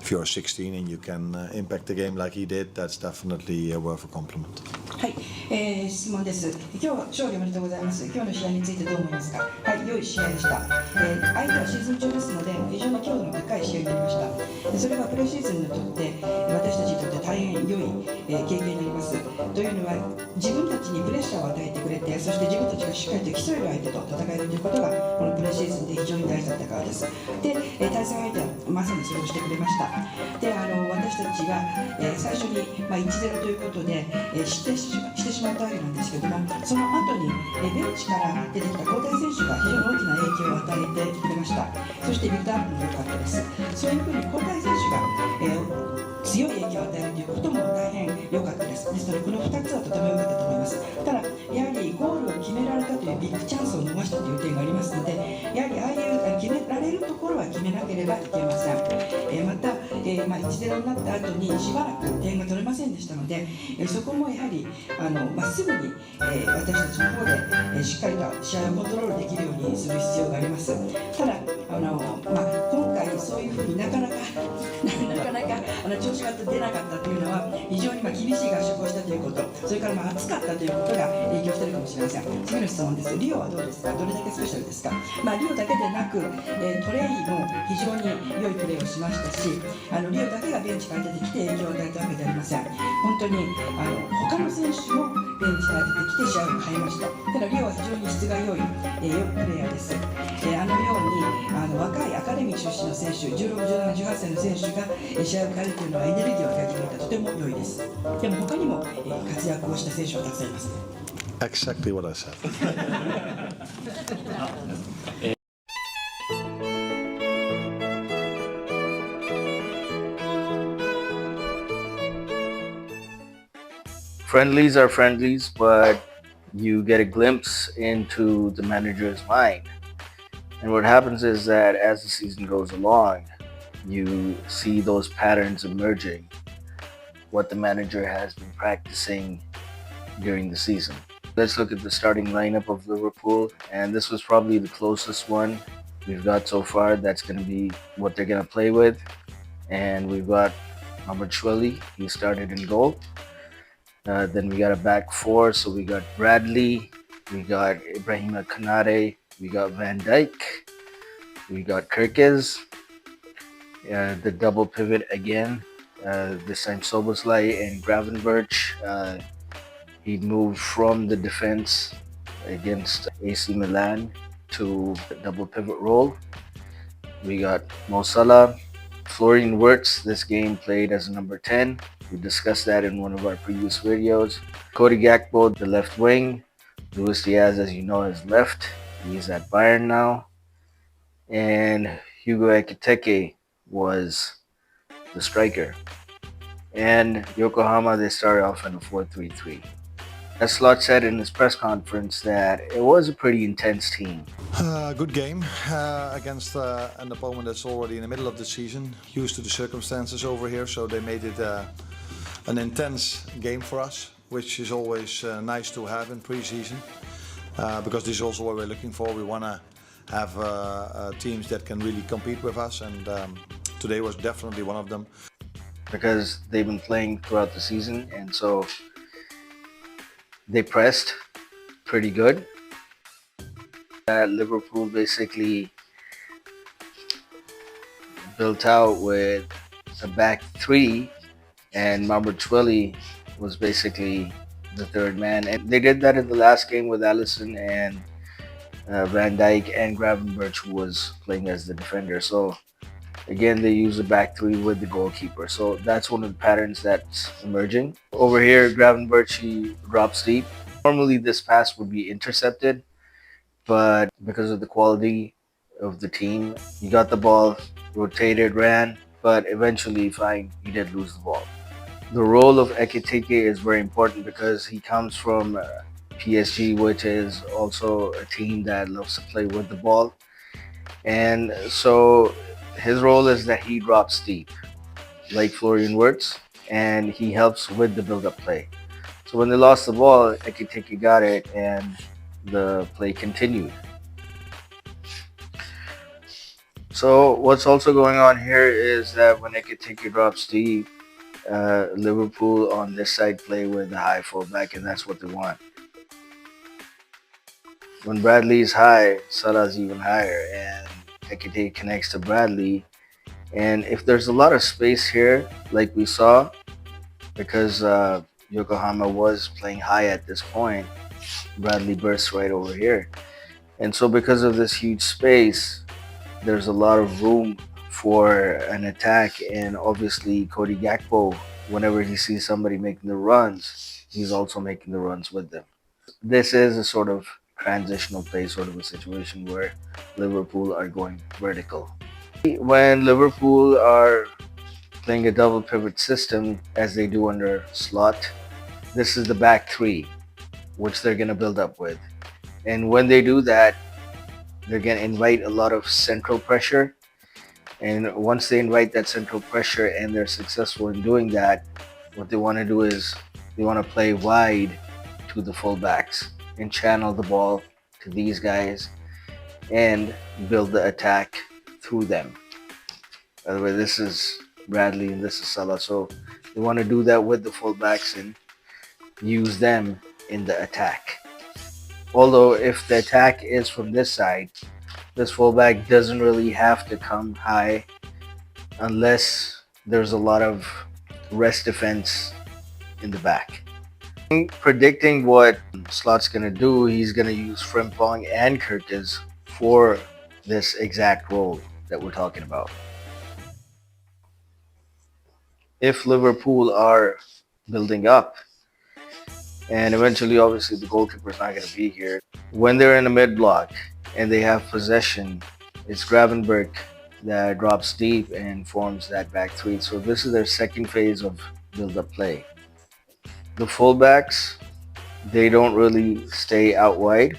if you're 16 and you can impact the game like he did, that's definitely worth a compliment. はい、質問です。今日勝利おめでとうございます。今日の試合についてどう思いますか。はい、良い試合でした。相手はシーズン中ですので非常に強度の高い試合になりました。それはプレシーズンにとって私たちにとって大変良い経験になります。というのは自分たちにプレッシャーを与えてくれて、そして自分たちがしっかりと競える相手と戦えるということがこのプレシーズンで非常に大事だったからです。で、対戦相手はまさにそれをしてくれました。で、私たちが、最初に、1-0ということで、してしまったわけなんですけども、その後に、ベンチから出てきた交代選手が非常に大きな影響を与えてくれました。そしてビルドアップも良かったです。そういうふうに交代選手が、強い影響を与えるということも大変良かったです。ですのでこの2つはとても良かったと思います。ただやはりゴールを決められたというビッグチャンスを逃したという点がありますので、やはりああいう決められるところは決めなければいけません。また、1-0になった後にしばらく点が取れませんでしたので、そこもやはりすぐに、私たちの方で、しっかりと試合をコントロールできるようにする必要があります。ただ今回そういうふうになかなか調子が出なかったというのは非常に厳しい合宿をしたということ、それから暑かったということが影響しているかもしれません。次の質問です。リオはどうですか。どれだけスペシャルですか。リオだけでなく、トレイも非常に良いプレーをしましたし、リオだけがベンチから出てきて影響を与えたわけではありません。本当に他の選手もベンチから出てきて試合を変えました。ただリオは非常に質が良い、プレーヤーです。あのように若いアカデミー出身の選手、16、17、18歳の選手が試合を変えるというのはエネルギーを与えてくれたとても良いです。でも他にも活躍をした選手はたくさんいます。Exactly what I said. Friendlies are friendlies, but you get a glimpse into the manager's mind. And what happens is that as the season goes along, you see those patterns emerging, what the manager has been practicing during the season. Let's look at the starting lineup of Liverpool, and this was probably the closest one we've got so far. That's going to be what they're going to play with. And we've got Marmardashvili, he started in goal. Then we got a back four, so we got Bradley, we got Dijk and Konaté, we got Van Dijk, we got Kerkez, the double pivot again, this time Szoboszlai and Gravenberch. He moved from the defense against AC Milan to the double pivot role. We got Mo Salah, Florian Wirtz, this game played as a number 10. We discussed that in one of our previous videos. Cody Gakpo, the left wing. Luis Diaz, as you know, has left. He's at Bayern now. And Hugo Ekitike was the striker. And Yokohama, they started off in a 4-3-3. As Slot said in his press conference that it was a pretty intense team. Good game against an opponent that's already in the middle of the season, used to the circumstances over here, so they made it an intense game for us, which is always nice to have in pre-season, because this is also what we're looking for. We want to have teams that can really compete with us, and today was definitely one of them. Because they've been playing throughout the season, and so they pressed pretty good. Liverpool basically built out with a back three, and Marmardashvili was basically the third man. And they did that in the last game with Alisson and Van Dijk and Gravenberch, who was playing as the defender. So again, they use the back three with the goalkeeper. So that's one of the patterns that's emerging. Over here, Gravenberch, he drops deep. Normally this pass would be intercepted, but because of the quality of the team, he got the ball, rotated, ran, but eventually, fine, he did lose the ball. The role of Ekitike is very important because he comes from PSG, which is also a team that loves to play with the ball. And so his role is that he drops deep, like Florian Wirtz, and he helps with the build-up play. So when they lost the ball, Ekitike got it, and the play continued. So what's also going on here is that when Ekitike drops deep, Liverpool on this side play with the high fullback, and that's what they want. When Bradley is high, Salah's even higher, and Ekitike connects to Bradley. And if there's a lot of space here, like we saw, because Yokohama was playing high at this point, Bradley bursts right over here. And so because of this huge space, there's a lot of room for an attack. And obviously Cody Gakpo, whenever he sees somebody making the runs, he's also making the runs with them. This is a sort of transitional play, sort of a situation where Liverpool are going vertical. When Liverpool are playing a double pivot system as they do under Slot, this is the back three, which they're going to build up with. And when they do that, they're going to invite a lot of central pressure. And once they invite that central pressure and they're successful in doing that, what they want to do is they want to play wide to the fullbacks and channel the ball to these guys and build the attack through them. By the way, this is Bradley and this is Salah. So they want to do that with the fullbacks and use them in the attack. Although if the attack is from this side, this fullback doesn't really have to come high unless there's a lot of rest defense in the back. Predicting what Slot's going to do, he's going to use Frimpong and Kerkez for this exact role that we're talking about. If Liverpool are building up, and eventually obviously the goalkeeper is not going to be here, when they're in a mid block and they have possession, it's Gravenberch that drops deep and forms that back three. So this is their second phase of build-up play. The fullbacks, they don't really stay out wide.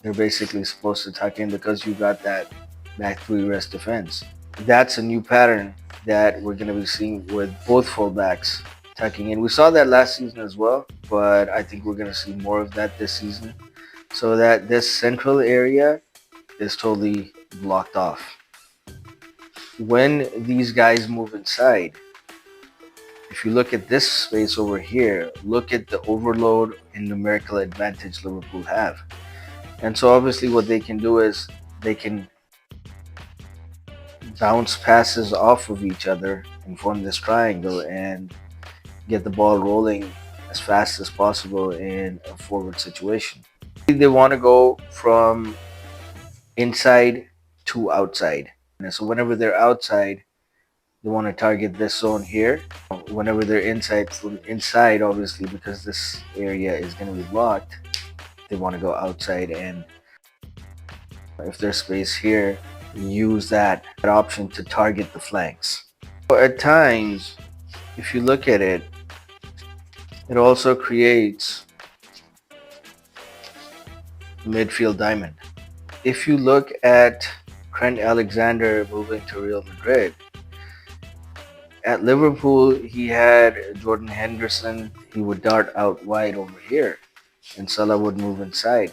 They're basically supposed to tuck in because you got that back three rest defense. That's a new pattern that we're going to be seeing with both fullbacks tucking in. We saw that last season as well, but I think we're going to see more of that this season, so that this central area is totally blocked off. When these guys move inside, if you look at this space over here, look at the overload and numerical advantage Liverpool have. And so obviously what they can do is they can bounce passes off of each other and form this triangle and get the ball rolling as fast as possible in a forward situation. They want to go from inside to outside. And so whenever they're outside, they want to target this zone here. Whenever they're inside, from inside, obviously, because this area is going to be blocked, they want to go outside, and if there's space here, use that option to target the flanks. At times, if you look at it, it also creates midfield diamond. If you look at Trent Alexander moving to Real Madrid, at Liverpool he had Jordan Henderson. He would dart out wide over here and Salah would move inside.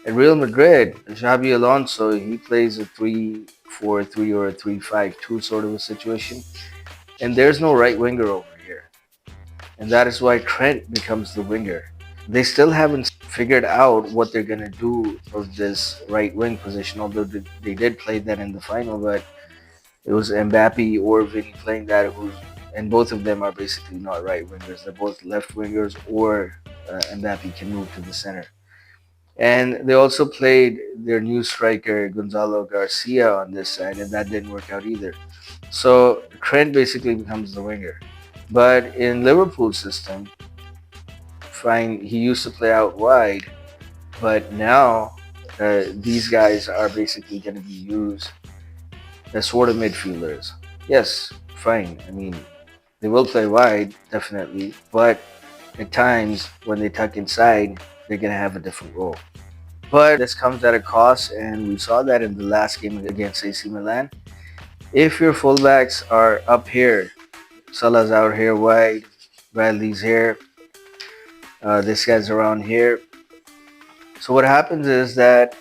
At Real Madrid, Xabi Alonso, he plays a 3-4-3 or a 3-5-2 sort of a situation, and there's no right winger over here, and that is why Trent becomes the winger. They still haven't figured out what they're going to do of this right wing position, although they did play that in the final, but it was Mbappe or Vini playing that, and both of them are basically not right wingers. They're both left wingers, or Mbappe can move to the center. And they also played their new striker Gonzalo Garcia on this side, and that didn't work out either. So Trent basically becomes the winger. But in Liverpool's system, fine, he used to play out wide, but now these guys are basically going to be used as sort of midfielders. Yes, fine. I mean, they will play wide, definitely, but at times when they tuck inside, they're going to have a different role. But this comes at a cost, and we saw that in the last game against AC Milan. If your fullbacks are up here, Salah's out here wide, Bradley's here, this guy's around here. So what happens is that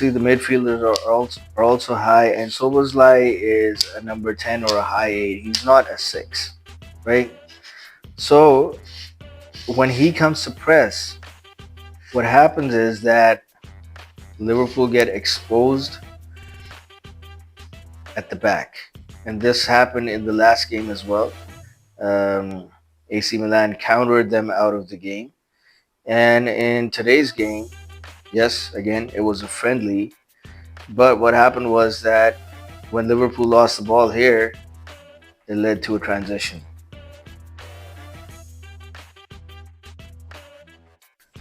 See, the midfielders are also high, and Szoboszlai is a number 10 or a high 8. He's not a 6, right? So when he comes to press, what happens is that Liverpool get exposed at the back. And this happened in the last game as well. AC Milan countered them out of the game. And in today's game, yes, again, it was a friendly. But what happened was that when Liverpool lost the ball here, it led to a transition.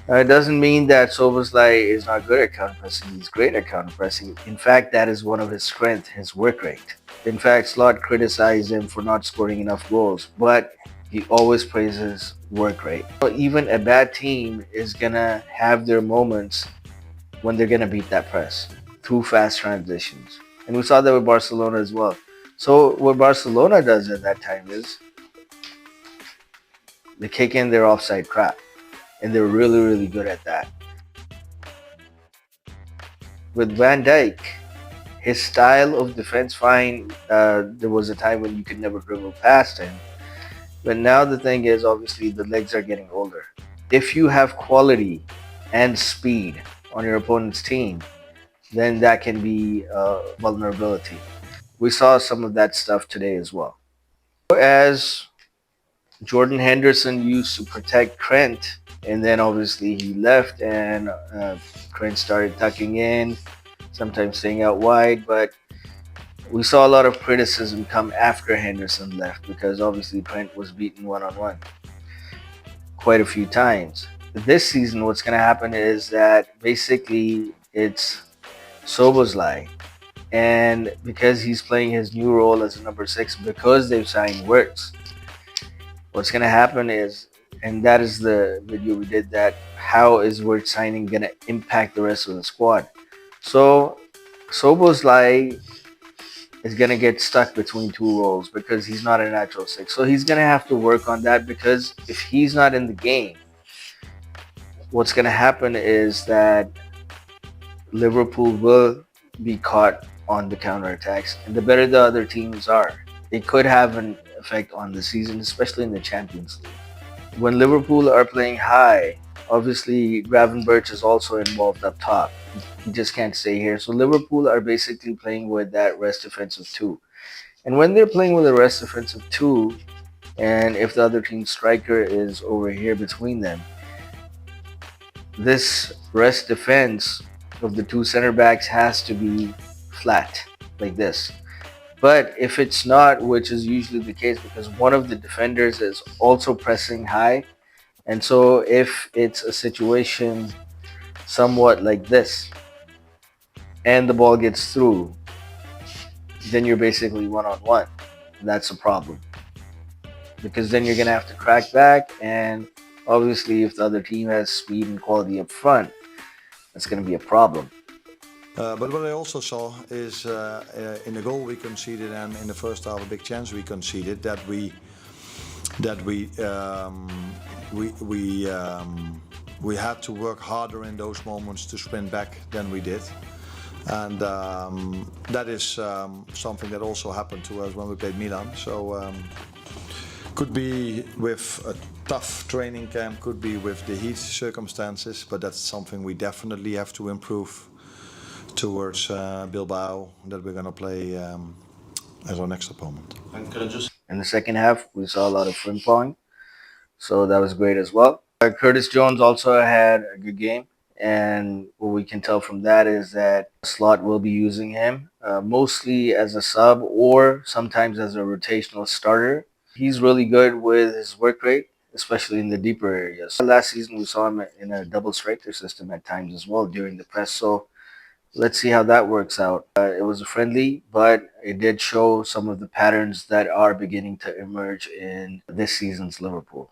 It doesn't mean that Szoboszlai is not good at counter-pressing. He's great at counter-pressing. In fact, that is one of his strengths, his work rate. In fact, Slot criticized him for not scoring enough goals, but he always praises work rate. But even a bad team is going to have their moments when they're going to beat that press through fast transitions. And we saw that with Barcelona as well. So what Barcelona does at that time is they kick in their offside trap. And they're really, really good at that. With Van Dijk, his style of defense, fine, there was a time when you could never dribble past him. But now the thing is, obviously, the legs are getting older. If you have quality and speed on your opponent's team, then that can be a vulnerability. We saw some of that stuff today as well. As Jordan Henderson used to protect Trent, and then obviously he left, and Trent started tucking in, sometimes staying out wide. But we saw a lot of criticism come after Henderson left because obviously Trent was beaten one-on-one quite a few times. But this season, what's going to happen is that basically it's Szoboszlai, and because he's playing his new role as a number 6, because they've signed Wirtz, what's going to happen is, and that is the video we did, that how is Wirtz signing going to impact the rest of the squad. So Szoboszlai is going to get stuck between two roles because he's not a natural 6. So he's going to have to work on that, because if he's not in the game, what's going to happen is that Liverpool will be caught on the counterattacks. And the better the other teams are, it could have an effect on the season, especially in the Champions League. When Liverpool are playing high, obviously Gravenberch is also involved up top. He just can't stay here. So Liverpool are basically playing with that rest defensive 2. And when they're playing with a rest defensive 2, and if the other team's striker is over here between them, this rest defense of the 2 center backs has to be flat, like this. But if it's not, which is usually the case because one of the defenders is also pressing high, and so if it's a situation somewhat like this and the ball gets through, then you're basically one-on-one. That's a problem, because then you're going to have to crack back, and obviously if the other team has speed and quality up front, that's going to be a problem. But what I also saw is in the goal we conceded and in the first half a big chance we conceded that we had to work harder in those moments to sprint back than we did, and that is something that also happened to us when we played Milan. So could be with a tough training camp, could be with the heat circumstances, but that's something we definitely have to improve towards Bilbao, that we're going to play as our next opponent. In the second half, we saw a lot of Frimpong, so that was great as well. Curtis Jones also had a good game, and what we can tell from that is that Slot will be using him mostly as a sub or sometimes as a rotational starter. He's really good with his work rate, especially in the deeper areas. Last season, we saw him in a double striker system at times as well during the press, so let's see how that works out. It was a friendly, but it did show some of the patterns that are beginning to emerge in this season's Liverpool.